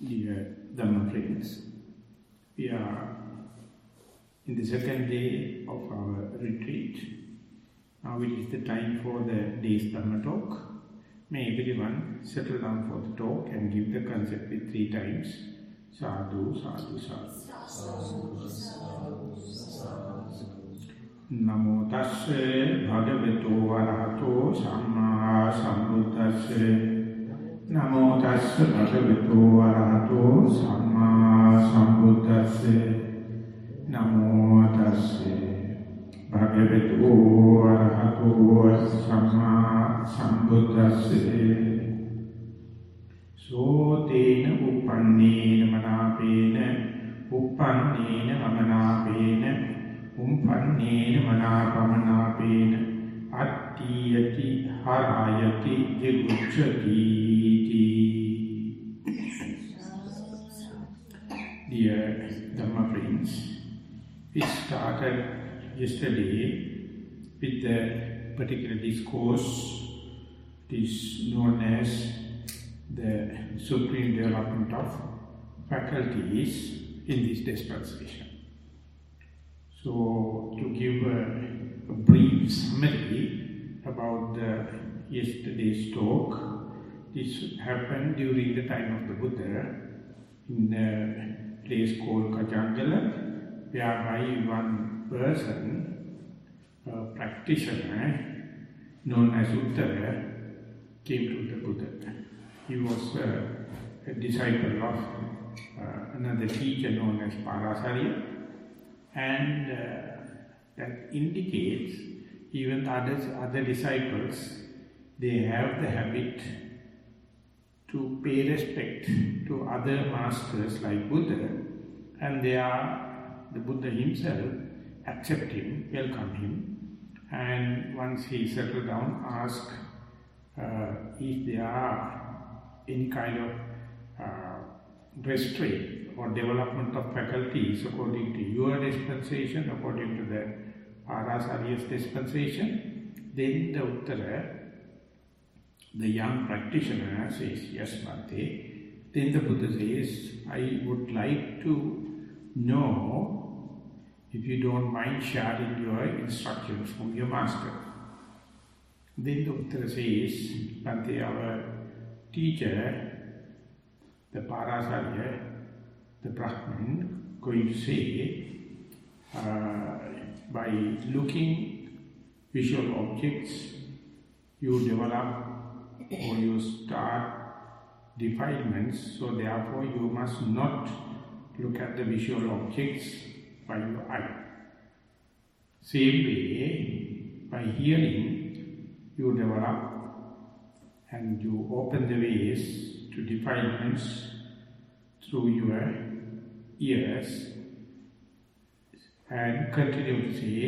Dear Dhamma friends, we are in the second day of our retreat. Now it is the time for the day's Dhamma talk. May everyone settle down for the talk and give the concept with 3 times. Sadhu, sadhu, sadhu. Namo tasse bhagavato arahato samma sambuddhasse. Namo tasse bhagavato arahato samma sambuddhasse. Namo tasse bhagavato arahato samma sambuddhasse. So tena uppannena manapena uppannena mamanapena uppannena manapamanapena attiyati harayati jigucchati. Dear Dhamma friends, we started yesterday with the particular discourse. It is known as the supreme development of faculties in this dispensation. So, to give a brief summary about yesterday's talk, this happened during the time of the Buddha in a place called Kajangala, whereby one person, a practitioner known as Uttara, came to the Buddha. He was a disciple of another teacher known as Parasarya, and that indicates even other disciples, they have the habit to pay respect to other masters like Buddha, and the Buddha himself accept him, welcome him, and once he settled down, ask if there are any kind of restraint or development of faculties according to your dispensation, according to the Parasarya's dispensation. Then the Uttara, the young practitioner, says, yes, Bhante. Then the Buddha says, I would like to know if you don't mind sharing your instructions from your master. Then the Uttara says, Bhante, our teacher, the Parasarya, the Brahman, going to say, by looking visual objects, you develop or you start defilements, so therefore you must not look at the visual objects by your eye. Same way, by hearing, you develop and you open the ways to defilements through your ears, and continue to say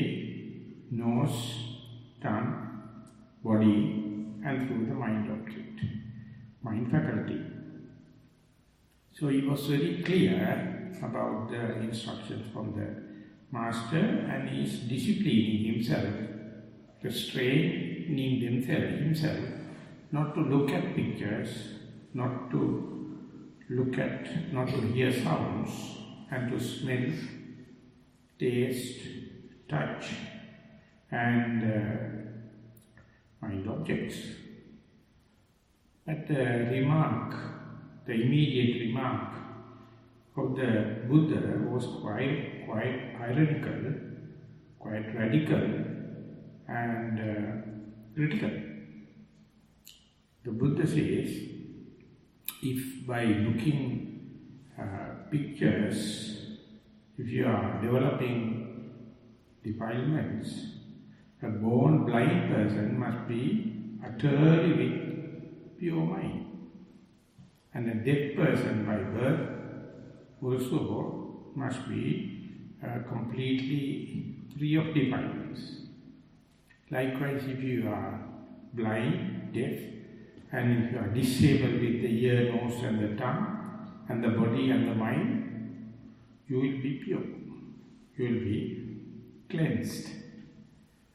nose, tongue, body, and through the mind object, mind faculty. So he was very clear about the instructions from the master, and he is disciplining himself, restraining himself not to look at pictures, not to hear sounds, and to smell, taste, touch, and mind objects. But the immediate remark of the Buddha was quite ironical, quite radical, and critical. The Buddha says, if by looking pictures, if you are developing defilements, a born blind person must be utterly with pure mind. And a deaf person by birth also must be completely free of defilements. Likewise, if you are blind, deaf, and if you are disabled with the ear, nose and the tongue, and the body and the mind, you will be pure. You will be cleansed.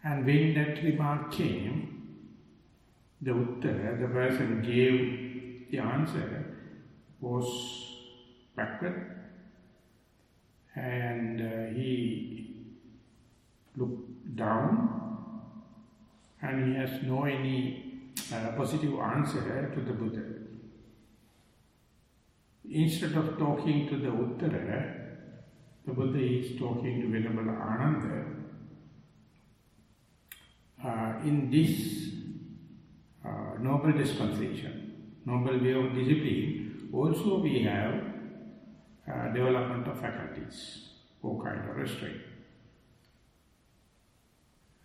And when that remark came, the Uttara, the person gave the answer, was and he has no any positive answer to the Buddha. Instead of talking to the Uttara, the Buddha is talking to Venerable Ananda. In this noble dispensation, noble way of discipline, also we have development of faculties, or kind of restraint.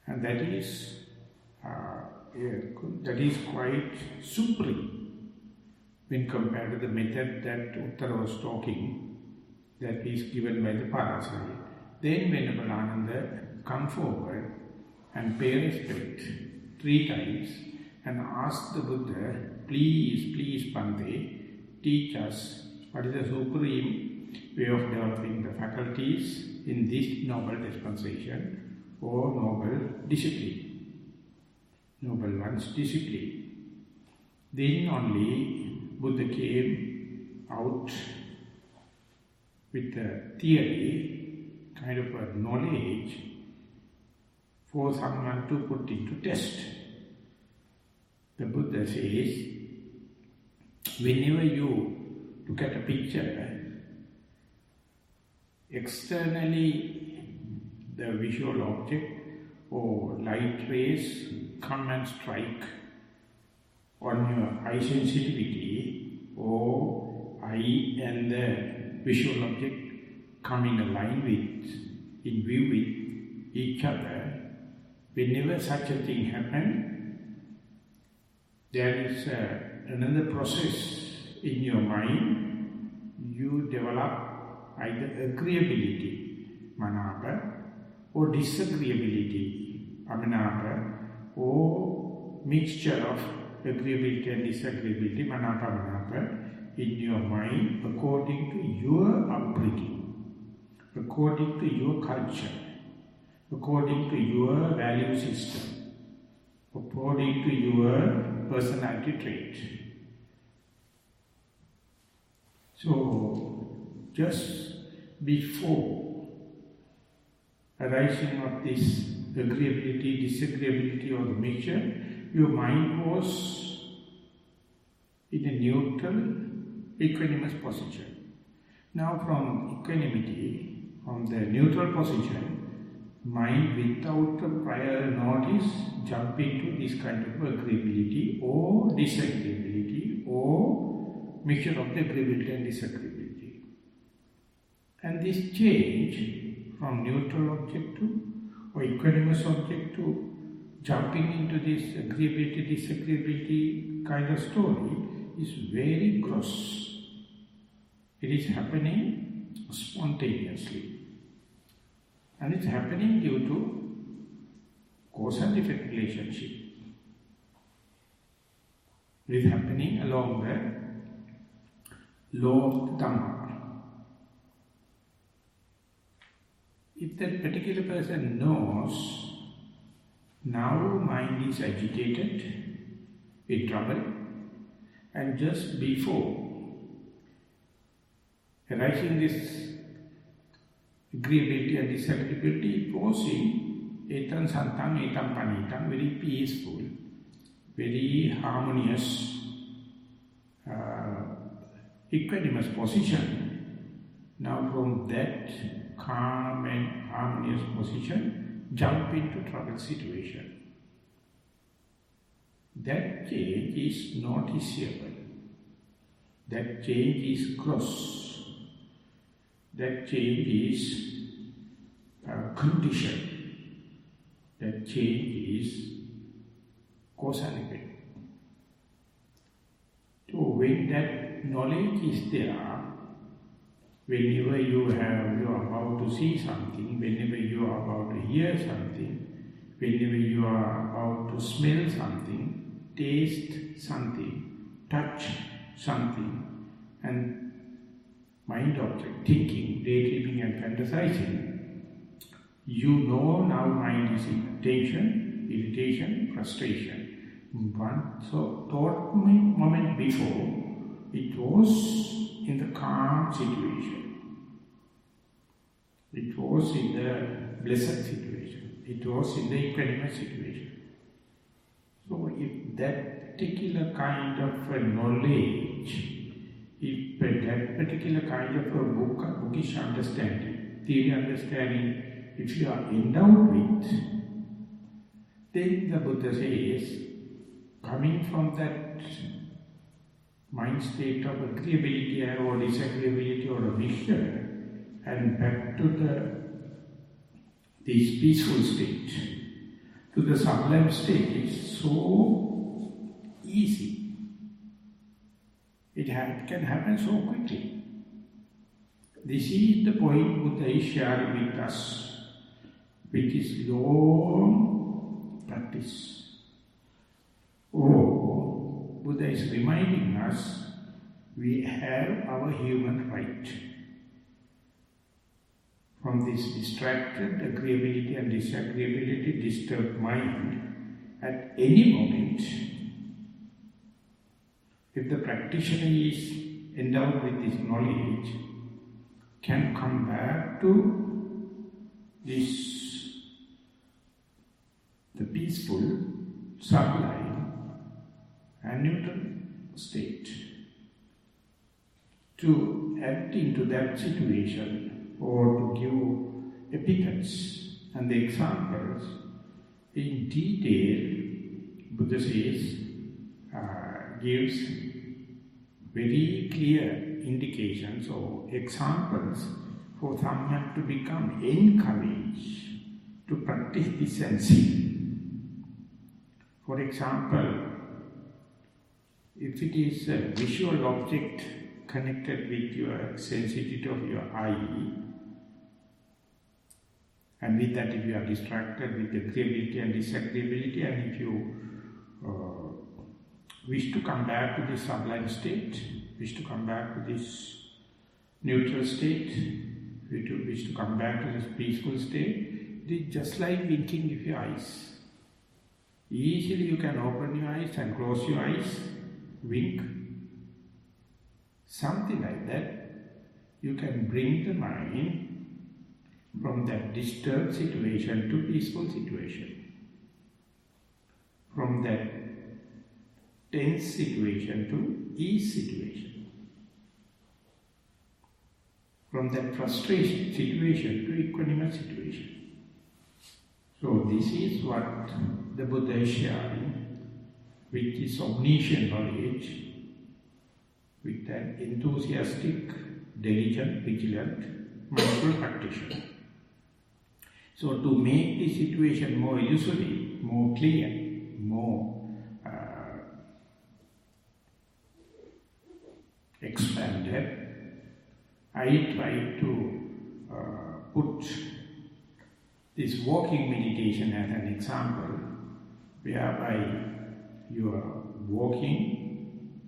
And that is quite supreme when compared to the method that Uttara was talking, that is given by the Parasari. Then Venerable Ananda come forward and pay respect 3 times and ask the Buddha, please Bhante, teach us what is the supreme way of developing the faculties in this noble dispensation or noble discipline. Noble one's discipline. Then only Buddha came out with a theory, kind of a knowledge for someone to put into test. The Buddha says, whenever you look at a picture, externally the visual object or light rays come and strike on your eye sensitivity, or eye and the visual object come in a line with, in view with each other. Whenever such a thing happens, there is another process in your mind. You develop either agreeability, manapa, or disagreeability, amanapa, or mixture of agreeability and disagreeability, manapa, in your mind according to your upbringing, according to your culture, according to your value system, according to your personality trait. So, just before arising of this agreeability, disagreeability or the mixture, your mind was in a neutral, equanimous position. Now from equanimity, from the neutral position, mind without a prior notice jump into this kind of agreeability or disagreeability or mixture of the agreeability and disagreeability. And this change from neutral object to or equanimous object to jumping into this agreeability, disagreeability kind of story is very gross. It is happening spontaneously. And it's happening due to cause and effect relationship. It is happening along the law of the Dhamma. If that particular person knows, now mind is agitated, in trouble, and just before arising this agreeability and disagreeability, it was in etam santam, etam panitam, very peaceful, very harmonious, equanimous position. Now from that calm and harmonious position, jump into trouble situation. That change is noticeable. That change is gross. That change is condition. That change is cause and effect. So when that knowledge is there, whenever you are about to see something, whenever you are about to hear something, whenever you are about to smell something, taste something, touch something, and mind object, thinking, daydreaming and fantasizing, you know now mind is in tension, irritation, frustration. So thought moment before, it was in the calm situation. It was in the blessed situation. It was in the equanimous situation. So if that particular kind of knowledge, if that particular kind of a bookish understanding, theory understanding, if you are endowed with, then the Buddha says, coming from that mind state of agreeability or disagreeability or a mixture, and back to this peaceful state, to the sublime state, is so easy. It can happen so quickly. This is the point Buddha is sharing with us, with his long practice. Oh, Buddha is reminding us, we have our human right. From this distracted agreeability and disagreeability, disturbed mind, at any moment, if the practitioner is endowed with this knowledge, can come back to this, the peaceful, sublime and neutral state. To add into that situation, or to give epithets and the examples in detail, Buddha says, gives very clear indications or examples for someone to become encouraged to practice this and see. For example, if it is a visual object connected with your sensitivity of your eye, and with that if you are distracted with agreeability and disagreeability, and if you wish to come back to this sublime state, wish to come back to this neutral state, wish to come back to this peaceful state, it is just like winking with your eyes. Easily you can open your eyes and close your eyes, wink. Something like that, you can bring the mind from that disturbed situation to peaceful situation. From that tense situation to ease situation. From that frustration situation to equanimous situation. So this is what the Buddha is sharing with his omniscient knowledge, with an enthusiastic, diligent, vigilant, mindful practitioner. So to make the situation more illusory, more clear, more expanded, I try to put this walking meditation as an example, whereby you are walking,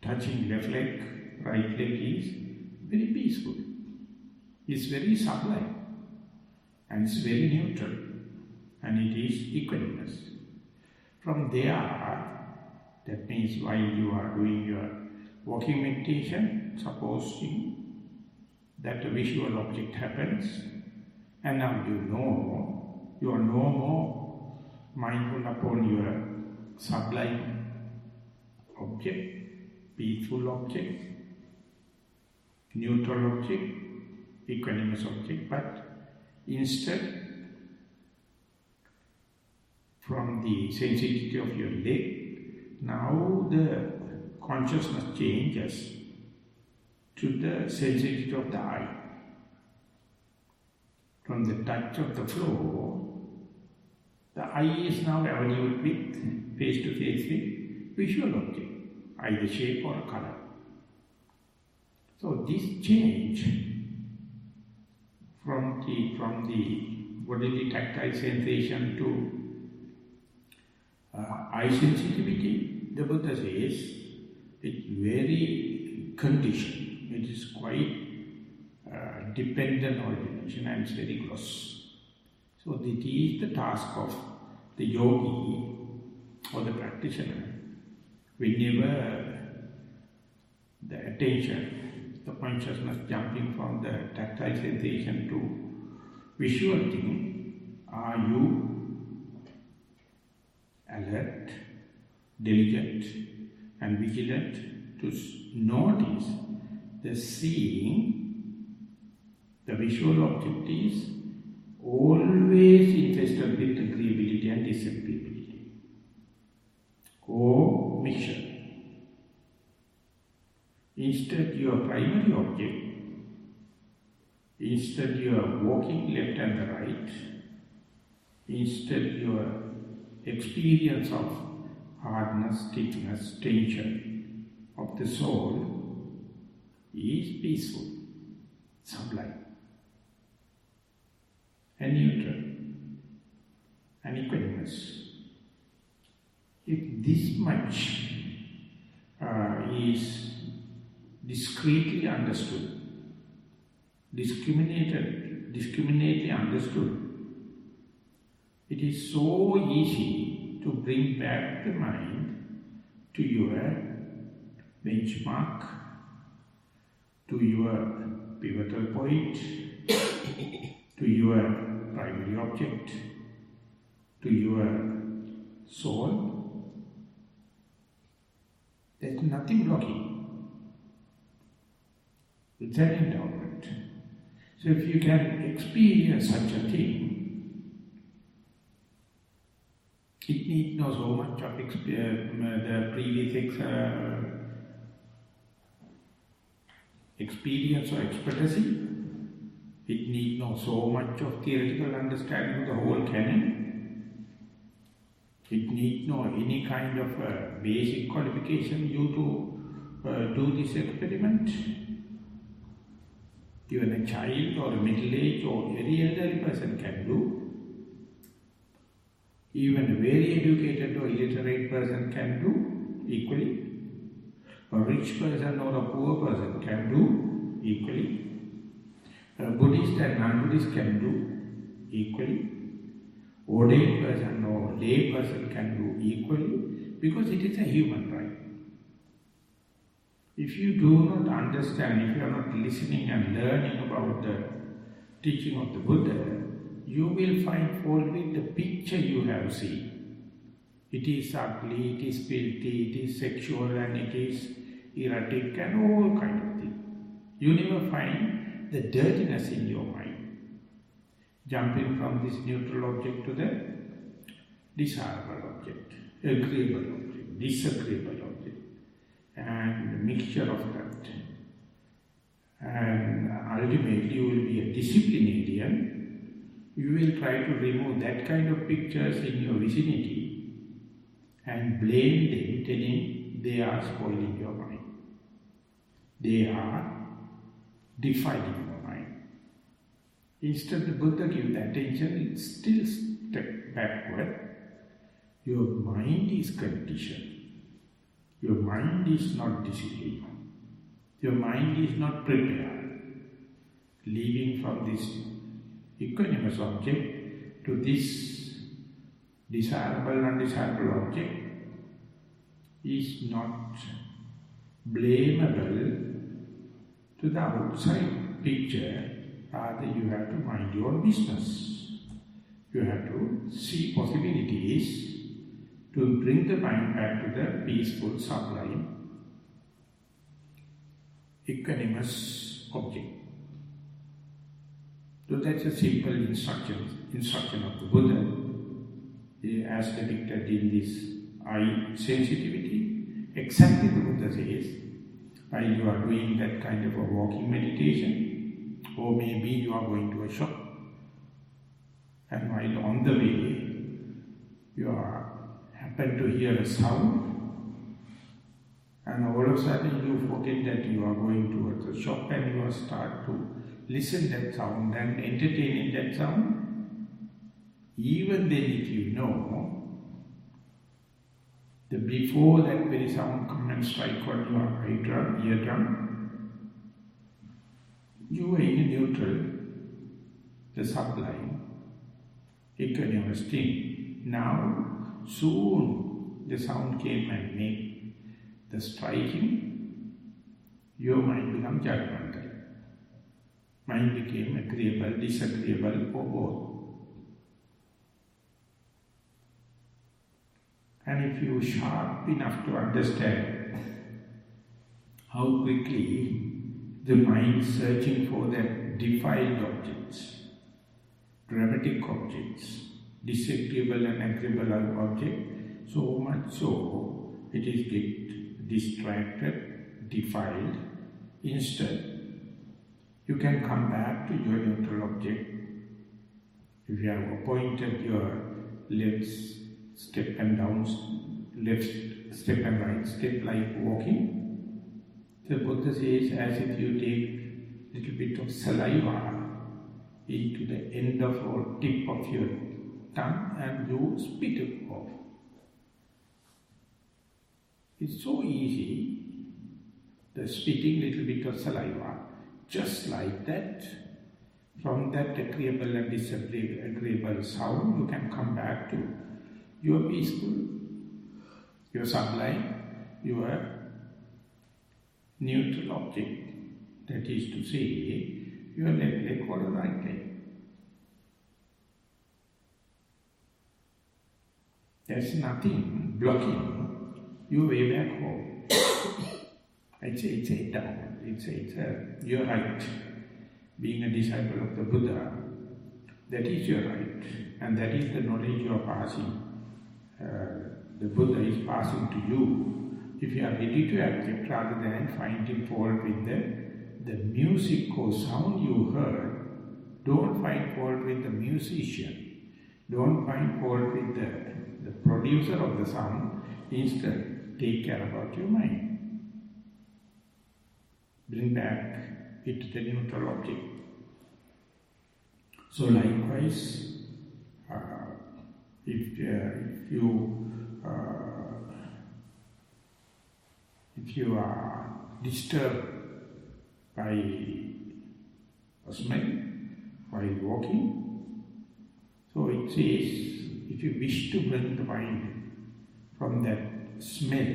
touching left leg, right leg is very peaceful. It's very sublime. And it's very neutral, and it is equanimous. From there, that means while you are doing your walking meditation, supposing that a visual object happens, and now you are no more mindful upon your sublime object, peaceful object, neutral object, equanimous object, but instead, from the sensitivity of your leg, now the consciousness changes to the sensitivity of the eye. From the touch of the floor, the eye is now available with, face to face with, visual object, either shape or color. So this change from the bodily tactile sensation to eye sensitivity, the Buddha says, it's very conditioned. It is quite dependent origination and it's very gross. So it is the task of the yogi or the practitioner. Whenever the attention, the consciousness jumping from the tactile sensation to visual thing, are you alert, diligent and vigilant to notice the seeing, the visual object is always infested with agreeability and disagreeability, or mixture. Instead, your primary object, instead you are walking left and the right, instead your experience of hardness, stiffness, tension of the soul is peaceful, sublime, and neutral, and equanimous. If this much is discreetly understood, discriminately understood, it is so easy to bring back the mind to your benchmark, to your pivotal point, to your primary object, to your soul. There is nothing blocking. It's an endowment. So if you can experience such a thing, it needs not so much of the previous experience or expertise. It needs not so much of theoretical understanding of the whole canon. It needs no any kind of basic qualification you to do this experiment. Even a child or a middle-aged or any elderly person can do. Even a very educated or illiterate person can do equally. A rich person or a poor person can do equally. A Buddhist and non-Buddhist can do equally. Ordained person or lay person can do equally, because it is a human right. If you do not understand, if you are not listening and learning about the teaching of the Buddha, you will find fault with the picture you have seen. It is ugly, it is filthy, it is sexual, and it is erratic, and all kind of things. You never find the dirtiness in your mind. Jumping from this neutral object to the desirable object, agreeable object, disagreeable object, and the mixture of that. And ultimately you will be a disciplinarian. You will try to remove that kind of pictures in your vicinity and blame them, telling they are spoiling your mind. They are defiling your mind. Instead, the Buddha gives the attention, still step backward. Your mind is conditioned. Your mind is not disciplined. Your mind is not prepared. Leaving from this equanimous object to this desirable and undesirable object is not blamable to the outside picture. Rather, you have to mind your business. You have to see possibilities to bring the mind back to the peaceful, sublime, equanimous object. So that's a simple instruction of the Buddha, as depicted in this eye sensitivity. Exactly the Buddha says, while you are doing that kind of a walking meditation, or maybe you are going to a shop, and while on the way, you happen to hear a sound, and all of a sudden you forget that you are going towards the shop, and you start to listen that sound and entertain in that sound. Even then, if you know that before that very sound come and strike on your eardrum, you are in a neutral, the sublime, equanimous thing. Now, soon the sound came and made the striking, your mind became judgmental. Mind became agreeable, disagreeable, or both. And if you sharp enough to understand how quickly the mind is searching for that defiled objects, dramatic objects, disagreeable and agreeable object, so much so it is get distracted, defiled. Instead, you can come back to your neutral object. If you have appointed your left step and down, left step and right step like walking, the Buddha says as if you take little bit of saliva into the end of or tip of your tongue and you spit it off. It's so easy, the spitting little bit of saliva, just like that. From that agreeable and disagreeable sound, you can come back to your peaceful, your sublime, your neutral object. That is to say, your left leg or the right leg. There's nothing blocking your way back home. It's a down. It's your right. Being a disciple of the Buddha, that is your right. And that is the knowledge you are passing. The Buddha is passing to you. If you are ready to accept rather than finding fault with the music or sound you heard, don't find fault with the musician. Don't find fault with the producer of the sound. Instead, take care about your mind. Bring back it to the neutral object. So likewise, if you are disturbed by a smell while walking, so it says, if you wish to bring the mind from that smell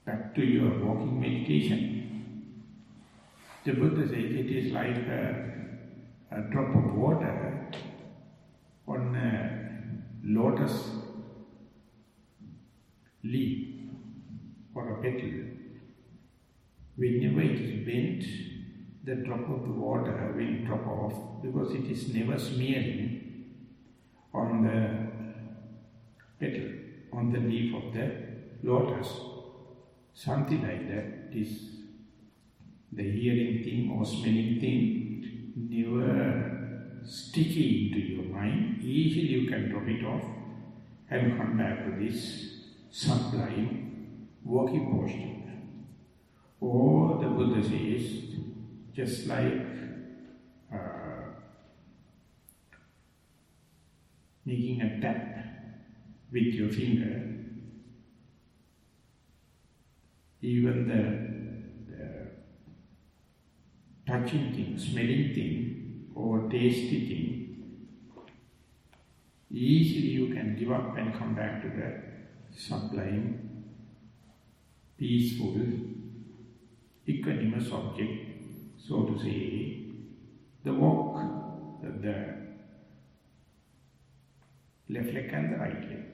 back to your walking meditation, the Buddha says it is like a drop of water on a lotus leaf or a petal. Whenever it is bent, the drop of the water will drop off because it is never smearing on the petal, on the leaf of the lotus. Something like that is the hearing thing or smelling thing, never sticky into your mind. Easily you can drop it off and come back to this sublime walking posture. Or the Buddha says, just like making a tap with your finger, even the touching thing, smelling thing, or tasty thing, easily you can give up and come back to the sublime, peaceful, equanimous object, so to say, the walk, the left leg and the right leg.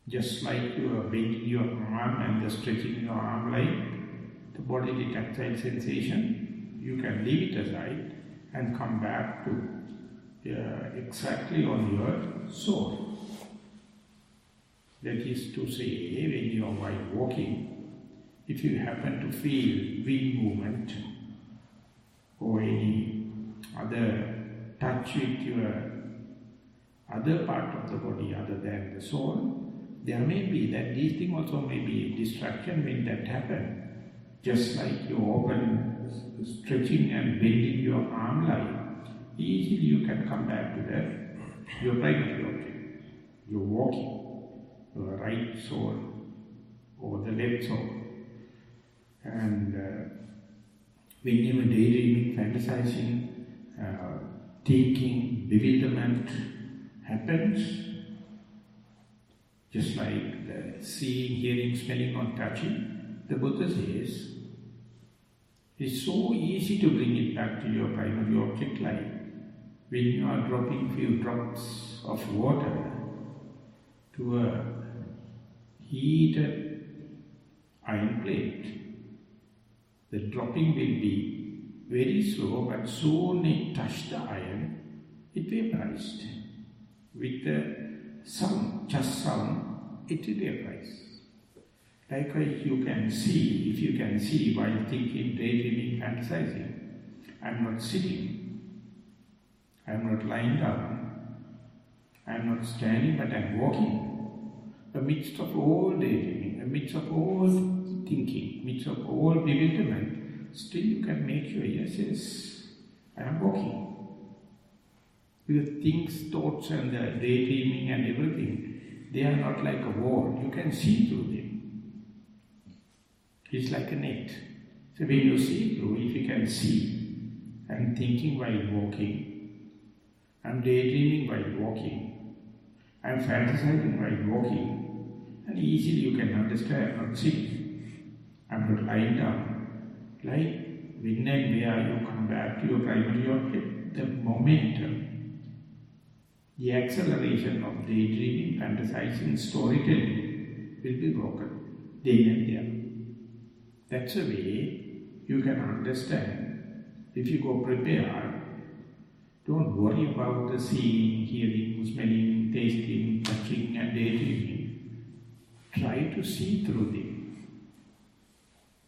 Just like you are bending your arm and stretching your arm like the bodily tactile sensation, you can leave it aside and come back to exactly on your soul. That is to say, when you are while walking, if you happen to feel wing movement or any other touch with your other part of the body other than the soul, there may be that these things also may be a distraction when that happens. Just like you open, stretching and bending your arm line, easily you can come back to your primary object, your walking, your right soul or the left soul. And whenever daydreaming, fantasizing, thinking, bewilderment happens, just like the seeing, hearing, smelling or touching, the Buddha says, it's so easy to bring it back to your primary object, like when you are dropping few drops of water to a heated iron plate. The dropping will be very slow, but soon it touched the iron, it vaporized. With the sound, just sound, it vaporized. Likewise, you can see, if you can see while thinking, daydreaming, fantasizing, I am not sitting, I am not lying down, I am not standing, but I am walking. Amidst of all daydreaming, amidst of all thinking, amidst of all bewilderment, still you can make sure, yes, I am walking. Because things, thoughts and the daydreaming and everything, they are not like a wall, you can see through them. It's like a net. So when you see through, if you can see, I'm thinking while walking, I'm daydreaming while walking, I'm fantasizing while walking, and easily you can understand, I'm not sitting, I'm not lying down. Like when and where you come back to your primary object, the momentum, the acceleration of daydreaming, fantasizing, storytelling will be broken then and there. That's a way you can understand. If you go prepared, don't worry about the seeing, hearing, smelling, tasting, touching and daydreaming. Try to see through them.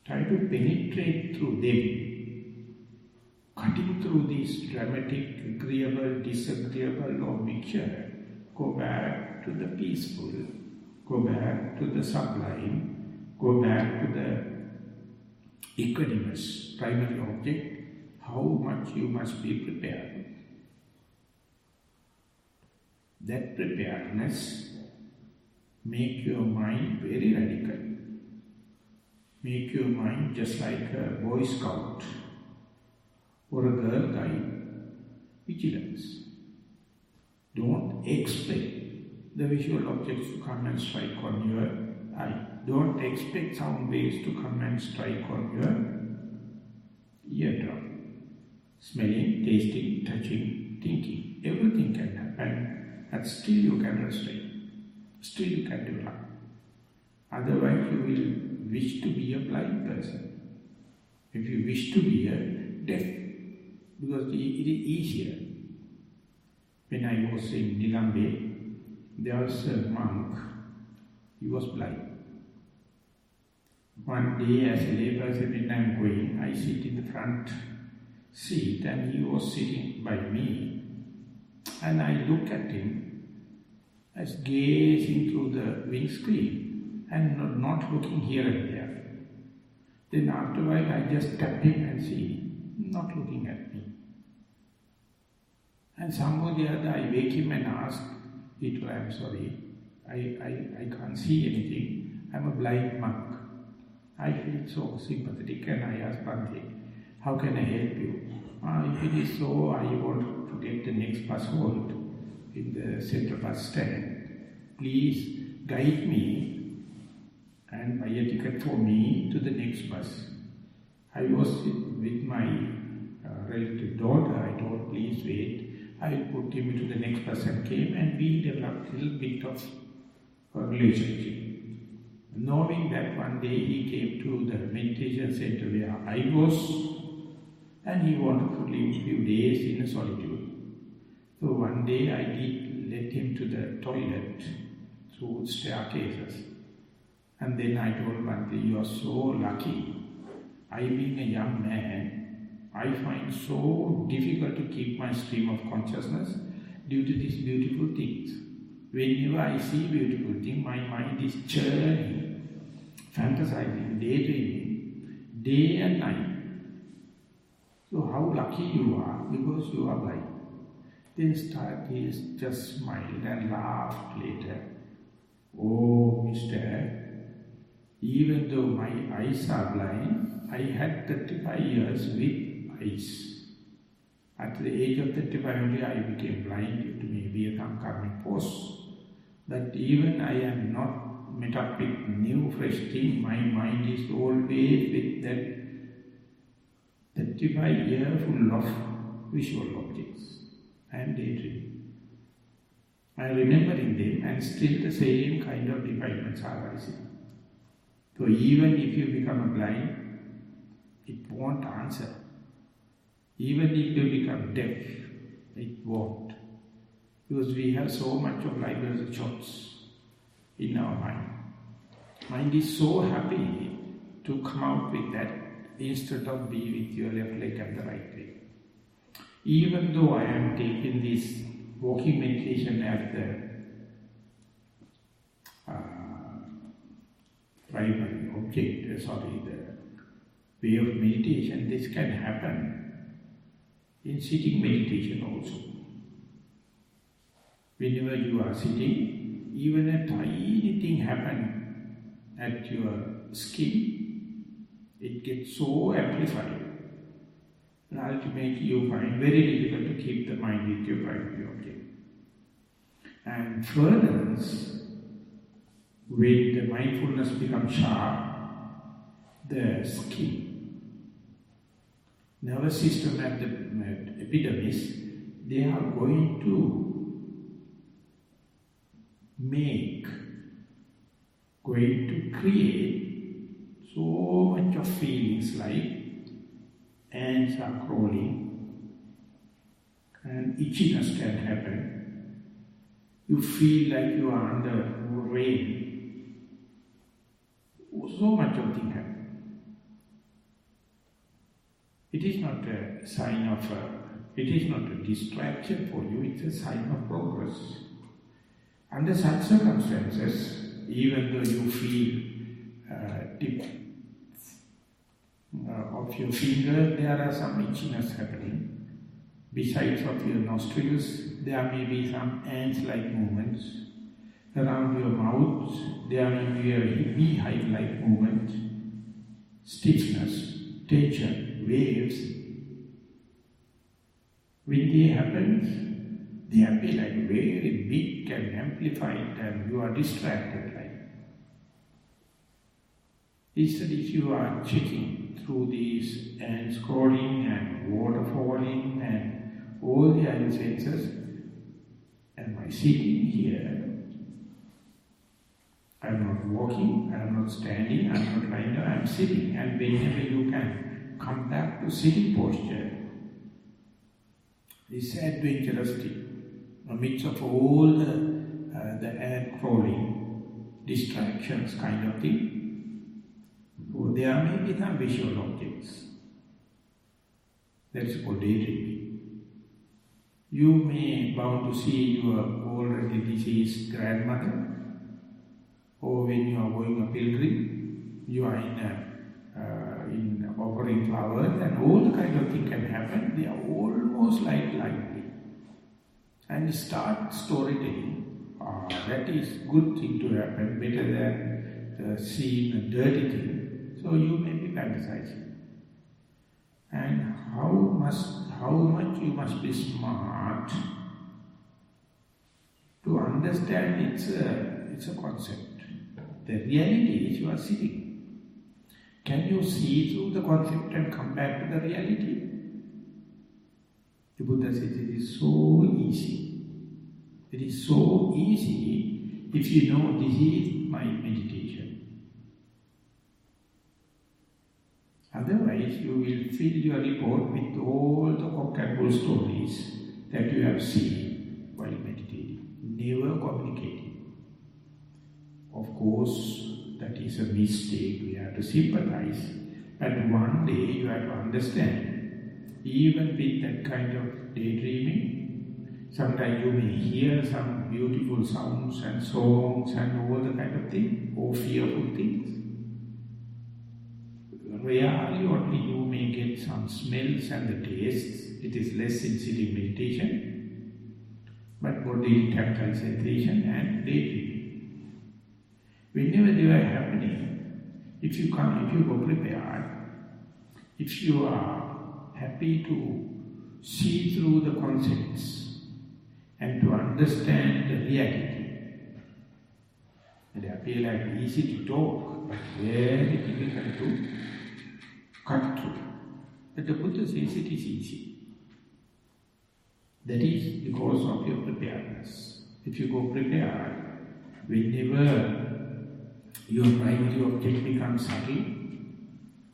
Try to penetrate through them. Cutting through this dramatic, agreeable, disagreeable or mixture, go back to the peaceful, go back to the sublime, go back to the equanimous primary object. How much you must be prepared. That preparedness make your mind very radical. Make your mind just like a Boy Scout or a Girl Guide, vigilance. Don't expect the visual objects to come and strike on your eye. Don't expect sound waves to come and strike on your eardrum. Smelling, tasting, touching, thinking, everything can happen, and still you can restrain, still you can develop. Otherwise you will wish to be a blind person. If you wish to be a deaf, because it is easier. When I was in Nilambe, there was a monk, he was blind. One day as a layperson when I am going, I sit in the front seat and he was sitting by me, and I look at him as gazing through the windscreen and not looking here and there. Then after a while I just tap him and see, not looking at me. And somehow the other I wake him and ask, Peter, I am sorry, I can't see anything, I am a blind monk. I feel so sympathetic and I ask Bhante, how can I help you? If it is so, I want to get the next bus hold in the central bus stand. Please guide me and buy a ticket for me to the next bus. I was with my relative daughter. I told, please wait. I put him into the next bus and came, and we developed a little bit of a relationship. Knowing that one day he came to the meditation center where I was, and he wanted to live a few days in a solitude. So one day I did let him to the toilet through staircases. And then I told Bhante, you are so lucky. I being a young man, I find so difficult to keep my stream of consciousness due to these beautiful things. Whenever I see beautiful things, my mind is churning, fantasizing, daydreaming, day and night. So how lucky you are, because you are blind. Then he just smiled and laughed later. Oh, mister, even though my eyes are blind, I had 35 years with eyes. At the age of 35 only I became blind due to maybe a karmic force. But even I am not met up with new fresh thing, my mind is always with that 35 years full of visual objects and daydreaming. I am remembering them, and still the same kind of defilements are rising. So even if you become blind, it won't answer. Even if you become deaf, it won't. Because we have so much of liberal choice in our mind. Mind is so happy to come out with that instead of be with your left leg and the right leg. Even though I am taking this walking meditation as the primary object, the way of meditation, this can happen in sitting meditation also. Whenever you are sitting, even a tiny thing happens at your skin, it gets so amplified. And ultimately you find very difficult to keep the mind with your primary object. And furtherance, when the mindfulness becomes sharp, the skin, nervous system and the epidermis, they are going to create so much of feelings like ants are crawling and itchiness can happen. You feel like you are under rain. So much of things happen. It is not a sign of it is not a distraction for you, it's a sign of progress. Under such circumstances, even though you feel tip of your finger, there are some itchiness happening. Besides of your nostrils, there may be some ants-like movements. Around your mouth, there may be a beehive-like movement, stiffness, tension, waves. When they happen, they appear like very big and amplified, and you are distracted like. Instead, if you are checking through these ants crawling and water falling and all the other senses, am I sitting here? I am not walking, I am not standing, I am not lying down, I am sitting. And whenever you can come back to sitting posture, this adventurous thing, amidst of all the ant crawling, distractions kind of thing, there may be some visual objects. That's called daydreaming. You may bound to see your already deceased grandmother, or when you are going a pilgrim, you are in offering flowers, and all the kind of thing can happen. They are almost like lively. And start storytelling. That is good thing to happen, better than seeing a dirty thing. So you may be fantasizing. And how much you must be smart to understand it's a concept. The reality is you are sitting. Can you see through the concept and come back to the reality? The Buddha says it is so easy. It is so easy if you know this is my meditation. Otherwise, you will fill your report with all the cock and bull stories that you have seen while meditating, never communicating. Of course, that is a mistake. We have to sympathize. But one day you have to understand, even with that kind of daydreaming, sometimes you may hear some beautiful sounds and songs and all the kind of thing, or fearful things. Rarely only you may get some smells and the tastes. It is less in sitting meditation, but bodily tactile sensation and daydreaming. Whenever they are happening, if you go prepared, if you are happy to see through the concepts and to understand the reality, they appear like easy to talk, but very difficult to cut through. But the Buddha says it is easy. That is because of your preparedness. if you go prepared, whenever your primary object becomes subtle,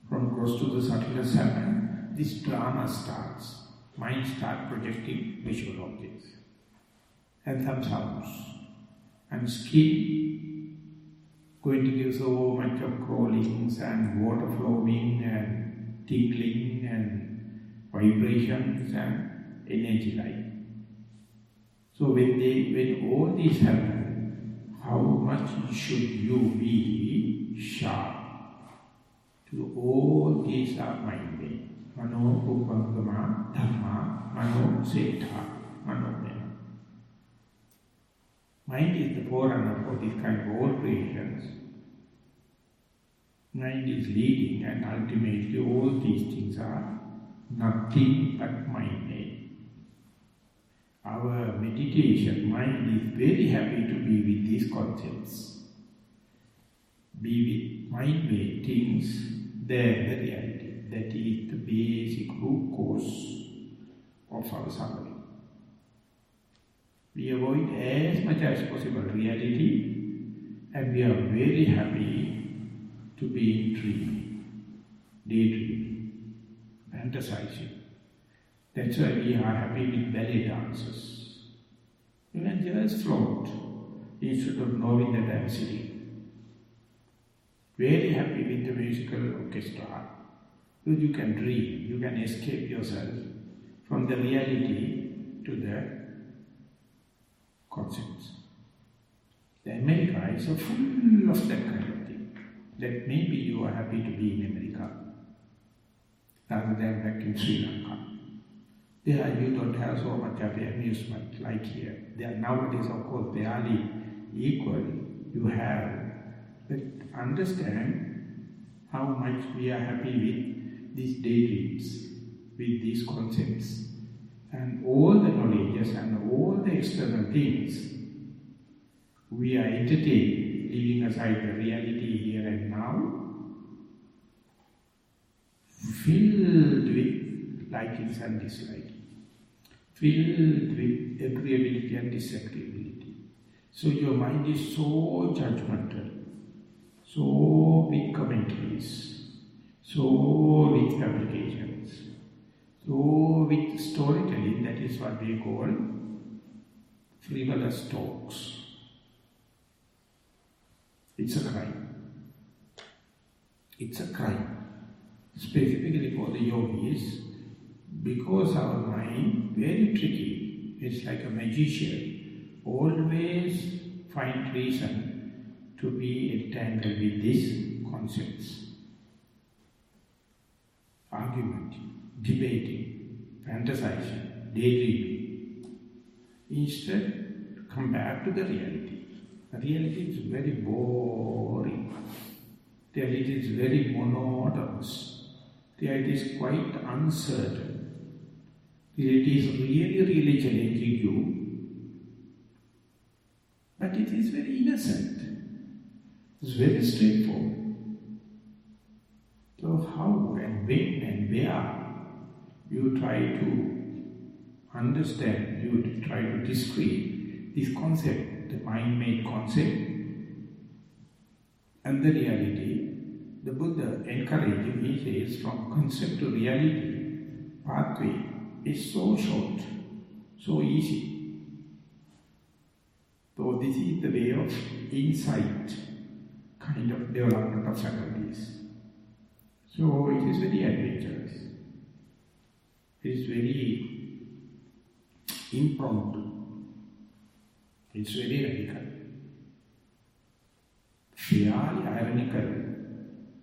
from gross to the subtlest happen, this drama starts. Mind starts projecting visual objects and some sounds. And skin going to give so much of crawlings and water flowing and tingling and vibrations and energy light. So when all these happen, how much should you be sharp? To all these are mind-made. Mano upangama dhamma mano seta mano mena. Mind is the forerunner for this kind of all creations. Mind is leading, and ultimately all these things are nothing but mind-made. Our meditation mind is very happy to be with these concepts. Be with mind-made things, they're the reality. That is the basic root cause of our suffering. We avoid as much as possible reality, and we are very happy to be in dreaming, daydreaming, fantasizing. That's why we are happy with ballet dances. You can just float instead of knowing that I am sitting. Very happy with the musical orchestra. Because you can dream, you can escape yourself from the reality to the concepts. The America is so full of that kind of thing, that maybe you are happy to be in America rather than back in Sri Lanka. There you don't have so much of amusement like here. There nowadays, of course, barely equal you have. But understand how much we are happy with these daydreams, with these concepts, and all the knowledges and all the external things. We are entertained, leaving aside the reality here and now, filled with likings and dislikings, filled with agreeability and disagreeability. So your mind is so judgmental, so with commentaries, so with applications, so with storytelling. That is what we call frivolous talks. It's a crime. It's a crime. Specifically for the yogis, because our mind very tricky. It's like a magician. Always find reason to be entangled with these concepts. Argumenting, debating, fantasizing, daydreaming. Instead, come back to the reality. The reality is very boring. The reality is very monotonous. The reality is quite uncertain. The reality is really challenging you. But it is very innocent. It's very straightforward. So how and when and where you try to understand, you try to discrete this concept, the mind-made concept, and the reality, the Buddha encouraging, he says, from concept to reality, pathway is so short, so easy. So this is the way of insight, kind of development of faculties. So it is very adventurous. It is very impromptu. It's very radical. Fairly ironical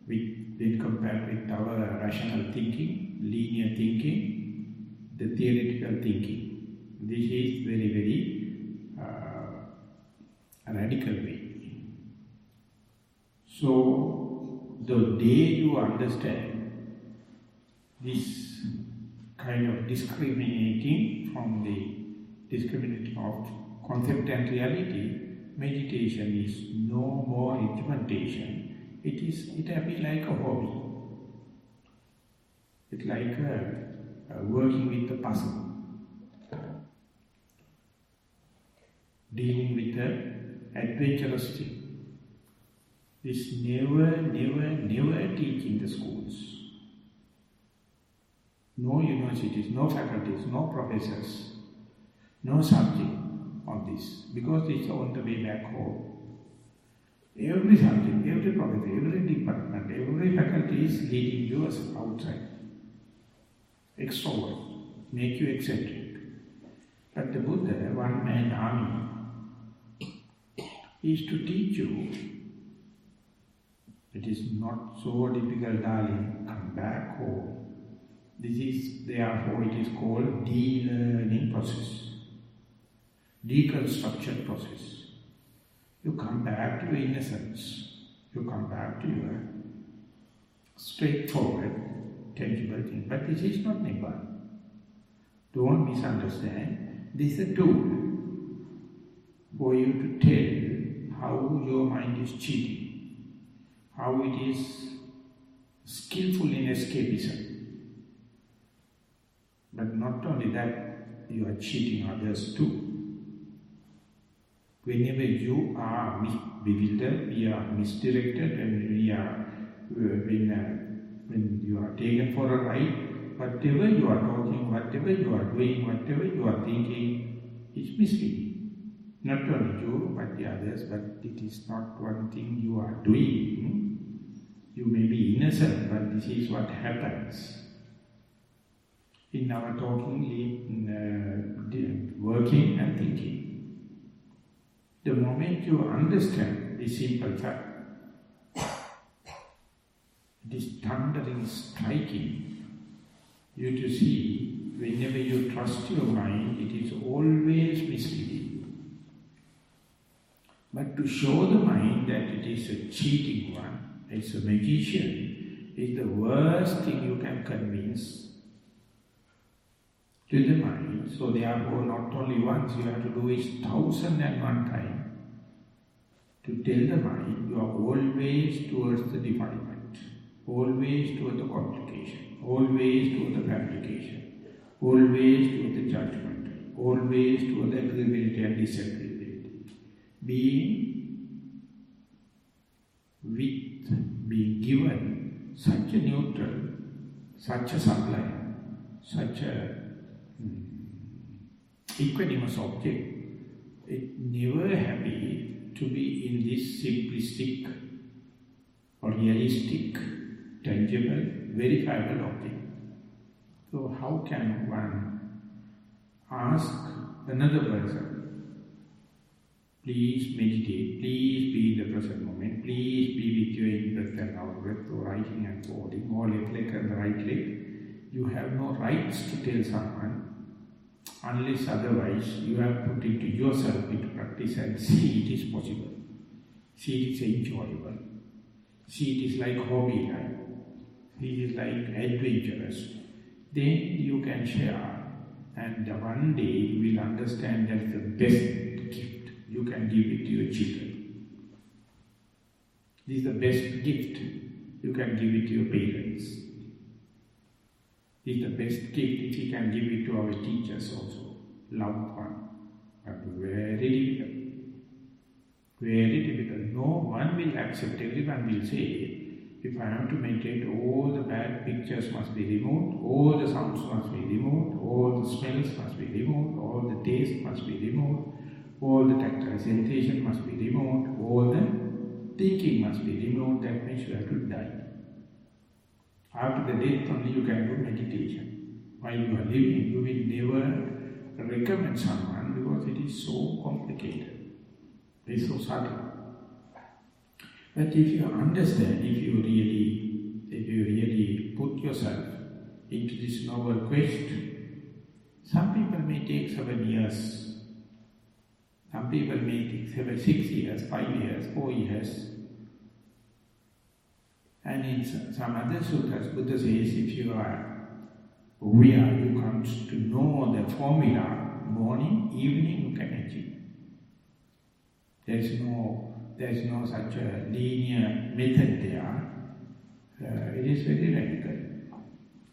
when compared with our rational thinking, linear thinking, the theoretical thinking. This is very radical way. So, the day you understand this kind of discriminating of concept and reality, meditation is no more instrumentation. It will be like a hobby. It's like working with the puzzle, dealing the adventurous thing. This never teach in the schools. No universities, no faculties, no professors, no subject on this, because it's on the way back home. Every subject, every professor, every department, every faculty is leading you as outside. Extrovert, make you eccentric. But the Buddha, one-man army, is to teach you. It is not so difficult, darling, come back home. This is, therefore, it is called de-learning process, deconstruction process. You come back to your innocence. You come back to your straightforward, tangible thing. But this is not Nibbana. Don't misunderstand. This is a tool for you to tell how your mind is cheating, how it is skillful in escapism. But not only that, you are cheating others too. Whenever you are bewildered, we are misdirected, and when you are taken for a ride, whatever you are talking, whatever you are doing, whatever you are thinking, is misleading. Not only you, but the others, but it is not one thing you are doing. You may be innocent, but this is what happens. In our talking, working and thinking. The moment you understand this simple fact, this thundering striking, you to see, whenever you trust your mind, it is always misleading. But to show the mind that it is a cheating one, it's a magician, is the worst thing you can convince to the mind. So therefore, not only once, you have to do it 1,001 times to tell the mind you are always towards the defilement, always towards the complication, always towards the fabrication, always towards the judgment, always towards the agreeability and disagreeability. Being given such a neutral, such a sublime, such a equanimous object, it never happy to be in this simplistic or realistic, tangible, verifiable object. So how can one ask another person, please meditate, please be in the present moment, please be with your in-breath and out-breath, or rising and falling, or left leg and the right leg. You have no rights to tell someone, unless otherwise you have put into yourself into practice and see it is possible. See it is enjoyable. See it is like hobby life. See it is like adventurous. Then you can share, and one day you will understand that the best gift you can give it to your children. This is the best gift you can give it to your parents. This is the best gift if you can give it to our teachers also, loved one. But very difficult. Very difficult. No one will accept, everyone will say, if I have to meditate, all the bad pictures must be removed, all the sounds must be removed, all the smells must be removed, all the taste must be removed, all the tactile sensation must be removed, all the thinking must be removed. That means you have to die. After the death only you can do meditation. While you are living, you will never recommend someone because it is so complicated. It is so subtle. But if you understand, if you really put yourself into this noble quest, some people may take 7 years, some people may take 6 years, 5 years, 4 years. And in some other sutras, Buddha says, if you are aware, you come to know the formula, morning, evening, you can achieve. There is no such a linear method there. It is very radical.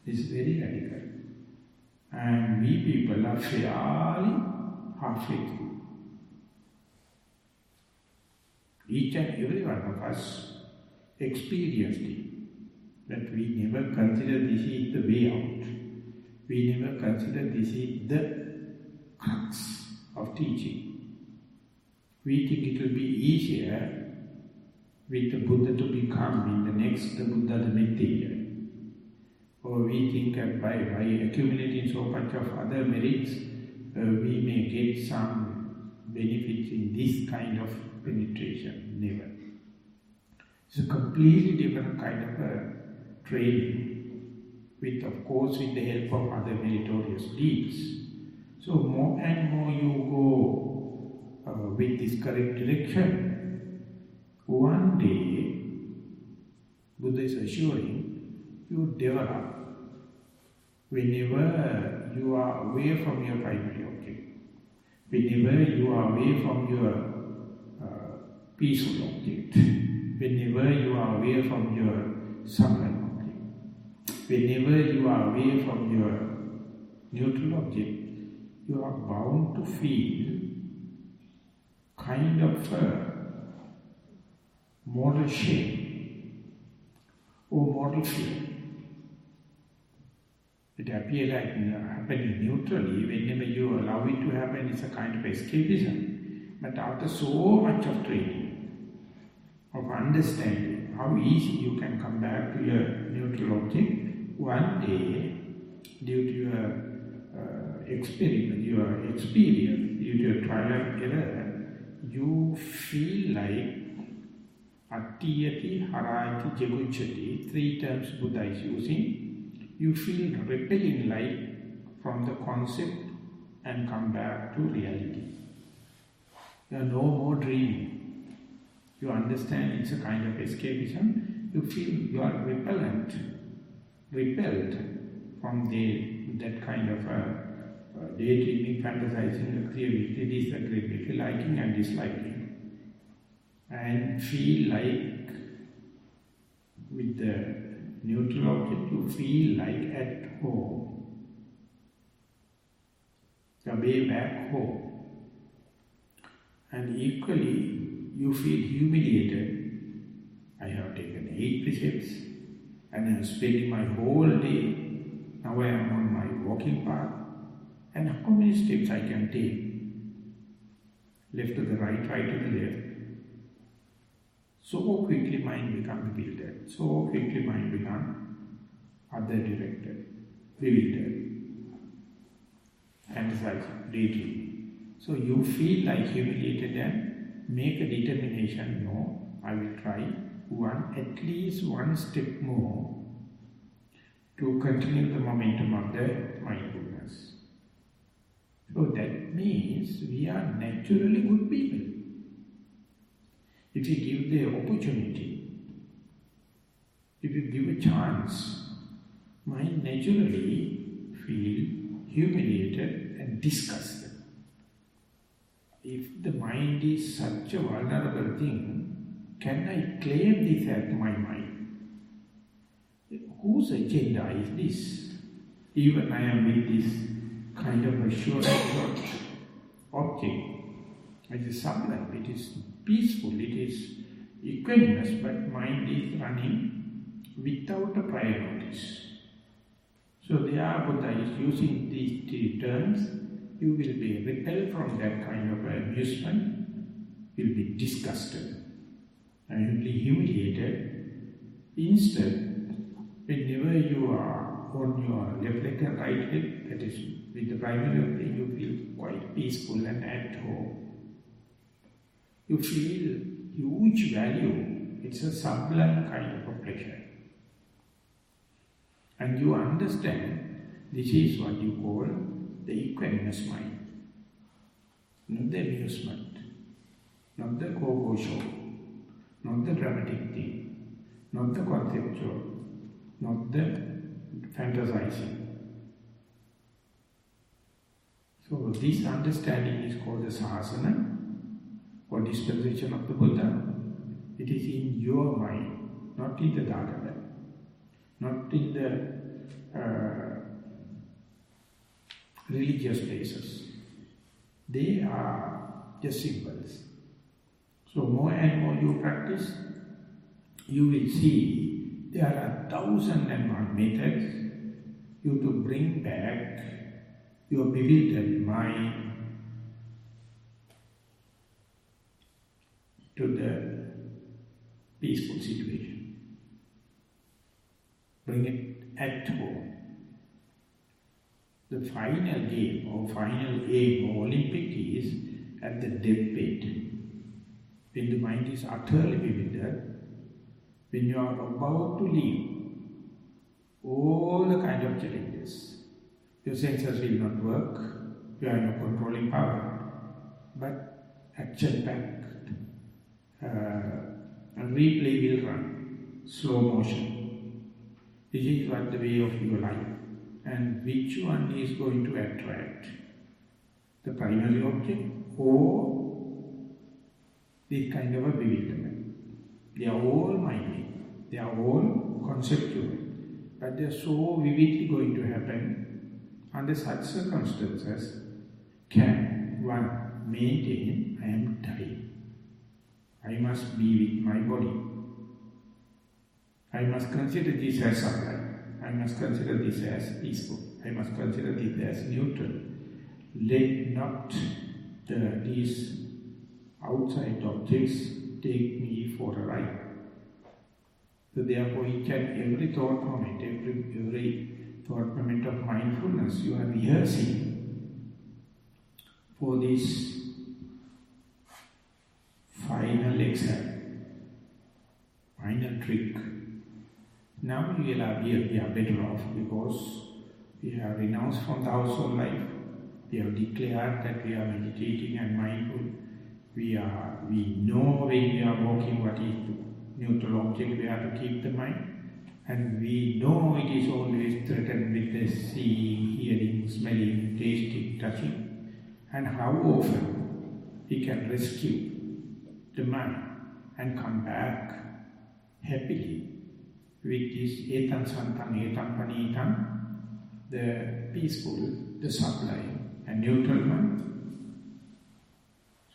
It is very radical. And we people are fairly halfway through. Each and every one of us experienced it. But we never consider this is the way out. We never consider this is the crux of teaching. We think it will be easier with the Buddha to become in the next the Buddha the Method. Or we think that by accumulating so much of other merits, we may get some benefits in this kind of penetration. Never. It's a completely different kind of a training, with of course with the help of other meritorious deeds. So more and more you go with this correct direction, one day, Buddha is assuring, you develop whenever you are away from your primary object, whenever you are away from your peaceful object, whenever you are away from your suffering object, whenever you are away from your neutral object, you are bound to feel kind of moral shame or moral fear. It appears like happening neutrally. Whenever you allow it to happen, it's a kind of escapism. But after so much of training, of understanding how easy you can come back to your neutral object, one day, due to your experiment, your experience, due to your trial and error, you feel like Attiyati, Harayati, Jaguchati, 3 terms Buddha is using. You feel repelling light from the concept and come back to reality. You are no more dreaming. You understand it's a kind of escapism. You feel you are repelled from that kind of daydreaming, fantasizing, agreeability, disagreeability, liking and disliking. And feel like with the neutral object, you feel like at home. The way back home. And equally, you feel humiliated. I have taken 8 precepts and I am spending my whole day. Now I am on my walking path. And how many steps I can take? Left to the right, right to the left. So quickly mind becomes bewildered. So quickly mind becomes other directed, bewildered, fantasizing, daydreaming. So you feel like humiliated and make a determination, no, I will try at least one step more to continue the momentum of the mindfulness. So that means we are naturally good people. If you give the opportunity, if you give a chance, mind naturally feel humiliated and disgusted. If the mind is such a vulnerable thing, can I claim this as my mind? Whose agenda is this? Even I am with this kind of assurance object. It is sublime, it is peaceful, it is equanimous, but mind is running without a prior notice. So there Buddha is using these 3 terms. You will be repelled from that kind of amusement, you will be disgusted, and you will be humiliated. Instead, whenever you are on your left leg and right leg, that is with the primary leg, you feel quite peaceful and at home. You feel huge value. It's a sublime kind of a pleasure. And you understand this is what you call the equanimous mind. Not the amusement, not the go-go show, not the dramatic thing, not the conceptual, not the fantasizing. So this understanding is called the sasana, or dispensation of the Buddha. It is in your mind, not in the Dharma, not in the religious places. They are just symbols. So more and more you practice, you will see there are 1,001 methods you to bring back your bewildered mind to the peaceful situation. Bring it at home. The final game or final aim or Olympic is at the deathbed. When the mind is utterly bewildered, when you are about to leave, all the kind of challenges. Your senses will not work, you have no controlling power, but action-packed replay will run, slow motion. This is what the way of your life. And which one is going to attract? The primary object or this kind of a bewilderment? They are all mindly, they are all conceptual, but they are so vividly going to happen. Under such circumstances, can one maintain, I am dying. I must be with my body. I must consider this as supply. I must consider this as peaceful. I must consider this as neutral. Let not these outside objects take me for a ride. So therefore each and every thought moment, every thought moment of mindfulness, you are rehearsing for this final exam, final trick. Now we are better off because we have renounced from the household life. We have declared that we are meditating and mindful. We know when we are walking what is the neutral object we have to keep the mind. And we know it is always threatened with the seeing, hearing, smelling, tasting, touching. And how often we can rescue the mind and come back happily with this etan santam, etan panitam, the peaceful, the sublime and neutral mind.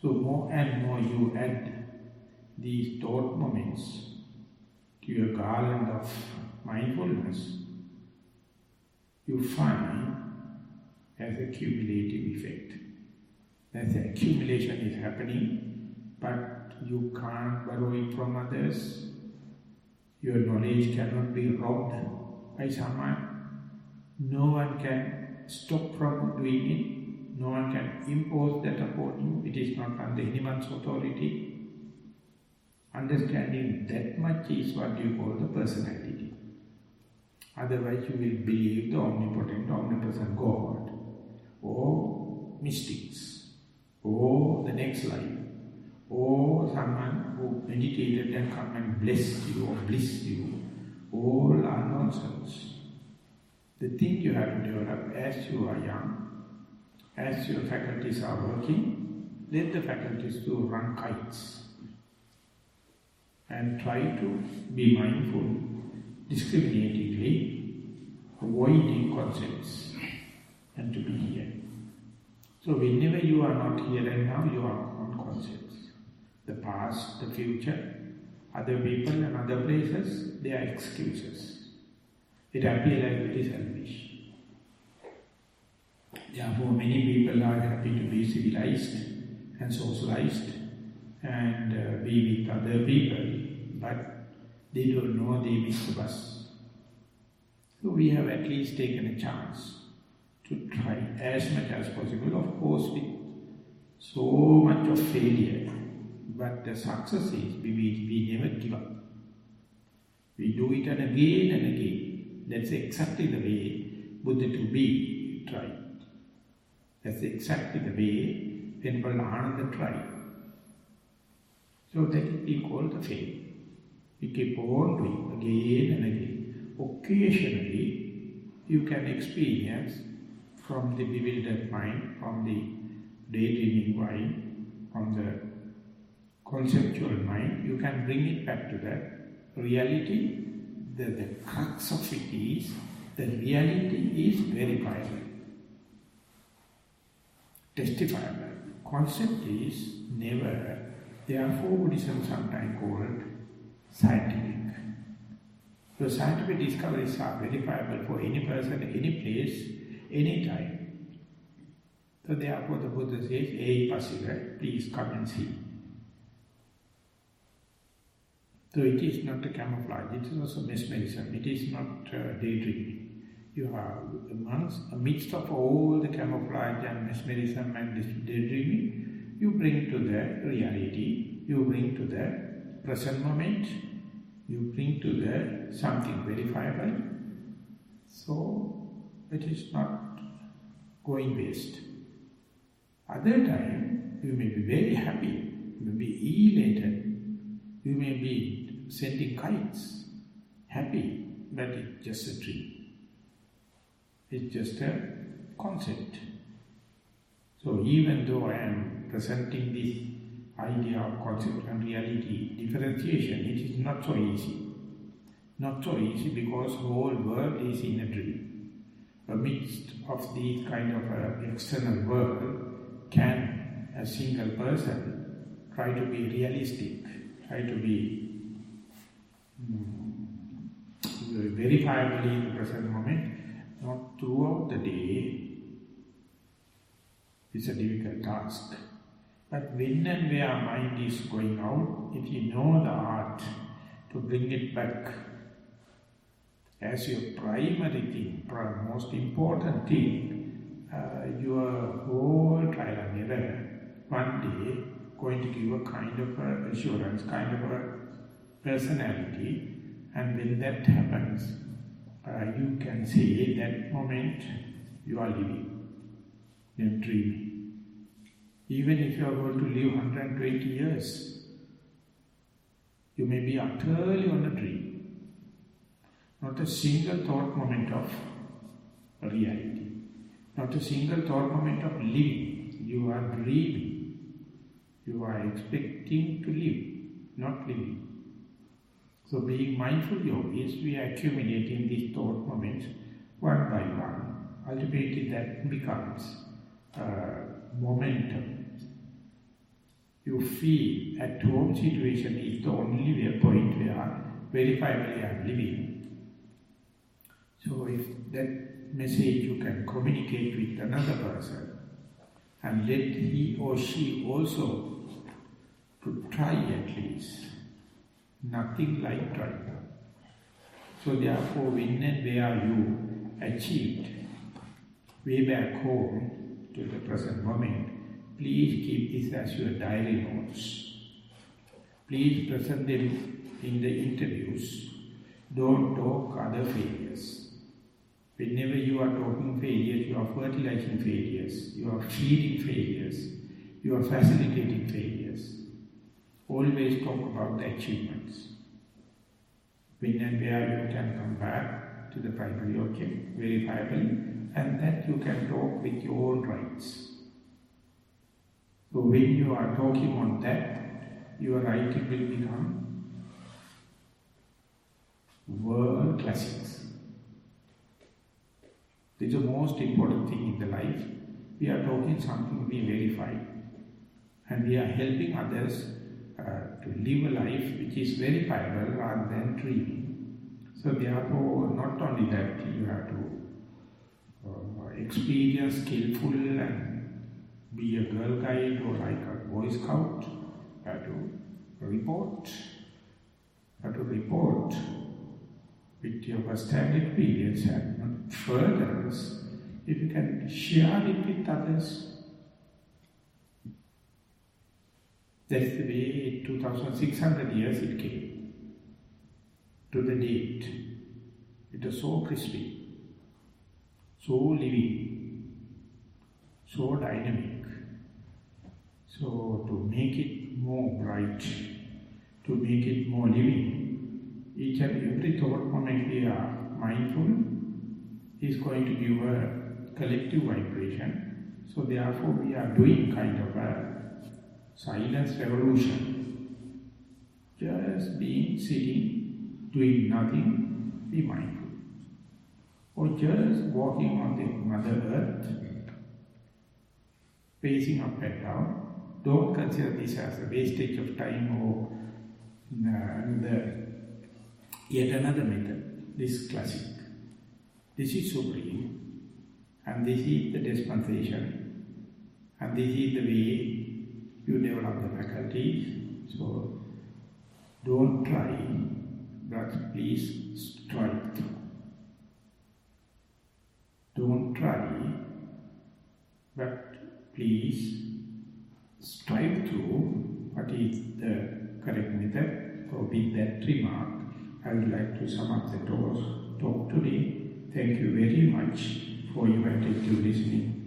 So more and more you add these thought moments to your garland of mindfulness, you find as a cumulative effect. That the accumulation is happening, but you can't borrow it from others. Your knowledge cannot be robbed by someone. No one can stop from doing it. No one can impose that upon you. It is not under anyone's authority. Understanding that much is what you call the personality. Otherwise you will believe the omnipotent, omnipresent God, or mystics, or the next life, or someone who meditated and come and blessed you or blissed you. All are nonsense. The thing you have to develop as you are young, as your faculties are working, let the faculties to run kites and try to be mindful, discriminatingly, avoiding concepts and to be here. So whenever you are not here and now, you are on concepts. The past, the future, other people and other places, they are excuses. It appears like very selfish. Therefore, many people are happy to be civilized and socialized and be with other people, but they don't know they miss the bus. So we have at least taken a chance to try as much as possible, of course with so much of failure, but the success is we never give up. We do it and again. That's exactly the way Buddha to be tried. That's exactly the way Venerable Ananda tried. So that is we call the faith. We keep on doing again and again. Occasionally, you can experience from the bewildered mind, from the daydreaming mind, from the conceptual mind, you can bring it back to that reality. The crux of it is, the reality is verifiable, testifiable. Concept is never Therefore, Buddhism sometimes called scientific. So scientific discoveries are verifiable for any person, any place, any time. So therefore the Buddha says, "Hey Pasira, please come and see." So it is not a camouflage, it is also mesmerism, it is not daydreaming. You are amidst of all the camouflage and mesmerism and this daydreaming, you bring to the reality, you bring to the present moment, you bring to the something verifiable. So it is not going waste. Other time, you may be very happy, you may be elated, you may be sending kites, happy, but it's just a dream. It's just a concept. So even though I am presenting this idea of concept and reality differentiation, it is not so easy. Not so easy because the whole world is in a dream. Amidst of these kind of external world, can a single person try to be realistic, try to be verifiably in the present moment, not throughout the day. It's a difficult task. But when and where mind is going out, if you know the art to bring it back as your primary thing, most important thing, your whole trial and error, one day going to give a kind of a assurance, kind of a personality, and when that happens, you can say that moment you are living, you are dreaming. Even if you are going to live 120 years, you may be utterly on a dream. Not a single thought moment of reality. Not a single thought moment of living. You are dreaming. You are expecting to live, not living. So being mindful yogis, we are accumulating these thought moments one by one. Ultimately that becomes momentum. You feel at home situation is the only point where verifiably I am living. So if that message you can communicate with another person and let he or she also to try at least. Nothing like trying. So therefore, when and where you achieved way back home to the present moment, please keep this as your diary notes. Please present them in the interviews. Don't talk other failures. Whenever you are talking failures, you are fertilizing failures, you are feeding failures, you are facilitating failures. Always talk about the achievements. When and where you can come back to the primary object, verifiably, and that you can talk with your own rights. So when you are talking on that, your writing will become world classics. This is the most important thing in the life. We are talking something we verify. And we are helping others to live a life which is verifiable rather than dreaming. So therefore, not only that, you have to experience skillful and be a girl guide or like a Boy Scout. You have to report. You have to report with your first-hand experience and not further. If you can share it with others, that's the way 2,600 years it came. To the date. It is so crispy, so living, so dynamic. So to make it more bright, to make it more living, each and every thought moment we are mindful is going to give a collective vibration. So therefore we are doing kind of a silence revolution. Just being, sitting, doing nothing, be mindful. Or just walking on the Mother Earth, pacing up and down, don't consider this as a wastage of time or yet another method. This is classic. This is supreme, and this is the dispensation, and this is the way you develop the faculties. So don't try, but please strive through. Don't try, but please strive through what is the correct method. So with that remark, I would like to sum up the talk today. Thank you very much for your attentive listening.